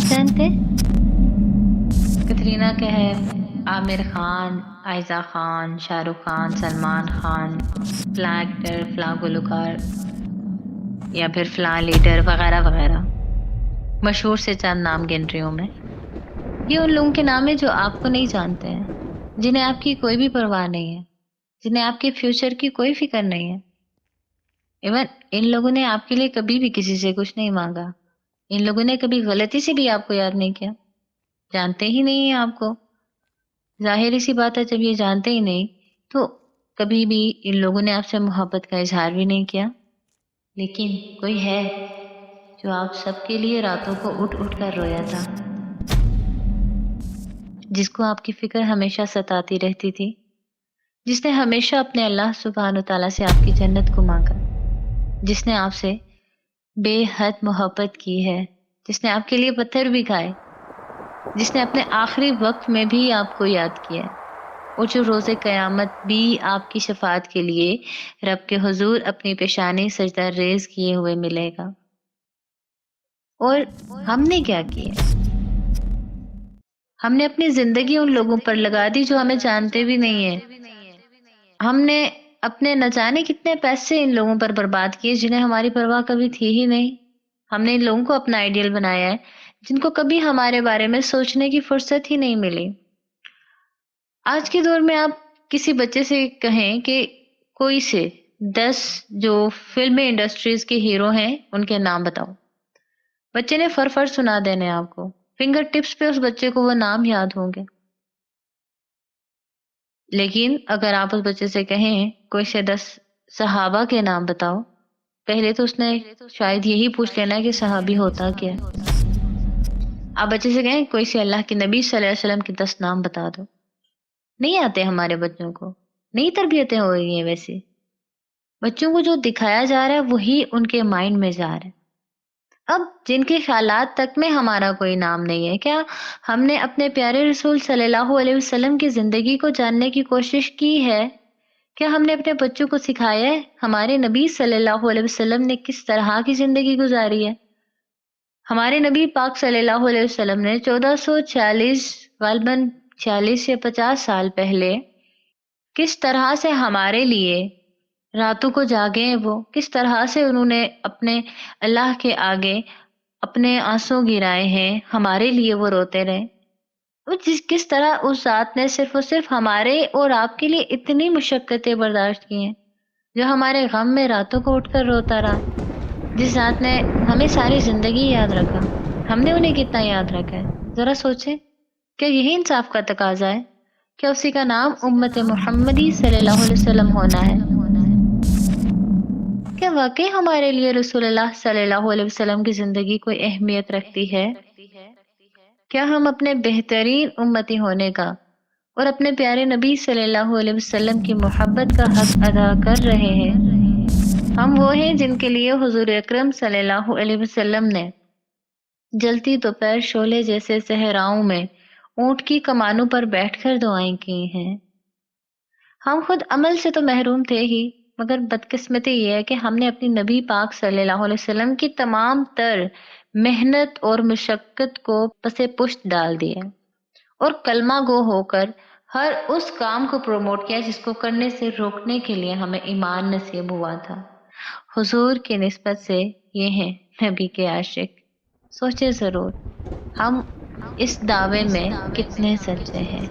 جانتے ہیں؟ کترینہ کیف، عامر خان، عائزہ خان، شاہ رخ خان، سلمان خان، فلاں ایکٹر، فلاں گلوکار یا پھر فلاں لیڈر وغیرہ وغیرہ، مشہور سے چند نام گن رہی ہوں میں. یہ ان لوگوں کے نام ہیں جو آپ کو نہیں جانتے ہیں، جنہیں آپ کی کوئی بھی پرواہ نہیں ہے، جنہیں آپ کے فیوچر کی کوئی فکر نہیں ہے. ایون ان لوگوں نے آپ کے لیے کبھی بھی کسی سے کچھ نہیں مانگا. ان لوگوں نے کبھی غلطی سے بھی آپ کو یاد نہیں کیا، جانتے ہی نہیں ہیں آپ کو. ظاہر سی بات ہے، جب یہ جانتے ہی نہیں تو کبھی بھی ان لوگوں نے آپ سے محبت کا اظہار بھی نہیں کیا. لیکن کوئی ہے جو آپ سب کے لیے راتوں کو اٹھ اٹھ کر رویا تھا، جس کو آپ کی فکر ہمیشہ ستاتی رہتی تھی، جس نے ہمیشہ اپنے اللہ سبحانہ تعالیٰ سے آپ کی جنت کو مانگا، جس نے آپ سے بے حد محبت کی ہے، جس نے آپ کے لیے پتھر بھی کھائے، جس نے اپنے آخری وقت میں بھی آپ کو یاد کیا ہے، اور جو روز قیامت بھی آپ کی شفاعت کے لیے رب کے حضور اپنی پیشانی سجدہ ریز کیے ہوئے ملے گا. اور ہم نے کیا کیا؟ ہم نے اپنی زندگی ان لوگوں پر لگا دی جو ہمیں جانتے بھی نہیں ہیں. ہم نے اپنے نہ جانے کتنے پیسے ان لوگوں پر برباد کیے جنہیں ہماری پرواہ کبھی تھی ہی نہیں. ہم نے ان لوگوں کو اپنا آئیڈیل بنایا ہے جن کو کبھی ہمارے بارے میں سوچنے کی فرصت ہی نہیں ملی. آج کے دور میں آپ کسی بچے سے کہیں کہ کوئی سے 10 جو فلم انڈسٹریز کے ہیرو ہیں ان کے نام بتاؤ، بچے نے فر فر سنا دینے آپ کو. فنگر ٹپس پہ اس بچے کو وہ نام یاد ہوں گے. لیکن اگر آپ اس بچے سے کہیں کوئی سے 10 صحابہ کے نام بتاؤ، پہلے تو اس نے شاید یہی پوچھ لینا کہ صحابی ہوتا کیا. آپ بچے سے کہیں کوئی سے اللہ کے نبی صلی اللہ علیہ وسلم کے 10 نام بتا دو، نہیں آتے. ہمارے بچوں کو نئی تربیتیں ہو رہی ہیں. ویسے بچوں کو جو دکھایا جا رہا ہے وہی ان کے مائنڈ میں جا رہا ہے. اب جن کے خیالات تک میں ہمارا کوئی نام نہیں ہے، کیا ہم نے اپنے پیارے رسول صلی اللہ علیہ وسلم کی زندگی کو جاننے کی کوشش کی ہے؟ کیا ہم نے اپنے بچوں کو سکھایا ہے ہمارے نبی صلی اللہ علیہ وسلم نے کس طرح کی زندگی گزاری ہے؟ ہمارے نبی پاک صلی اللہ علیہ وسلم نے 1440 غالباً 46 یا 50 سال پہلے کس طرح سے ہمارے لیے راتوں کو جاگے ہیں، وہ کس طرح سے انہوں نے اپنے اللہ کے آگے اپنے آنسو گرائے ہیں، ہمارے لیے وہ روتے رہے. کس طرح اس ذات نے صرف اور صرف ہمارے اور آپ کے لیے اتنی مشقتیں برداشت کی ہیں، جو ہمارے غم میں راتوں کو اٹھ کر روتا رہا. جس ذات نے ہمیں ساری زندگی یاد رکھا، ہم نے انہیں کتنا یاد رکھا ہے؟ ذرا سوچیں. کیا یہی انصاف کا تقاضا ہے؟ کیا اسی کا نام امت محمدی صلی اللہ علیہ وسلم ہونا ہے؟ کیا واقعی ہمارے لیے رسول اللہ صلی اللہ علیہ وسلم کی زندگی کوئی اہمیت رکھتی ہے؟ کیا ہم اپنے بہترین امتی ہونے کا اور اپنے پیارے نبی صلی اللہ علیہ وسلم کی محبت کا حق ادا کر رہے ہیں؟ ہم وہ ہیں جن کے لیے حضور اکرم صلی اللہ علیہ وسلم نے جلتی دوپہر شعلے جیسے صحراؤں میں اونٹ کی کمانوں پر بیٹھ کر دعائیں کی ہیں. ہم خود عمل سے تو محروم تھے ہی، مگر بدقسمتی یہ ہے کہ ہم نے اپنی نبی پاک صلی اللہ علیہ وسلم کی تمام تر محنت اور مشقت کو پس پشت ڈال دیا اور کلمہ گو ہو کر ہر اس کام کو پروموٹ کیا جس کو کرنے سے روکنے کے لیے ہمیں ایمان نصیب ہوا تھا. حضور کی نسبت سے یہ ہیں نبی کے عاشق. سوچے ضرور ہم اس دعوے میں کتنے سچے ہیں.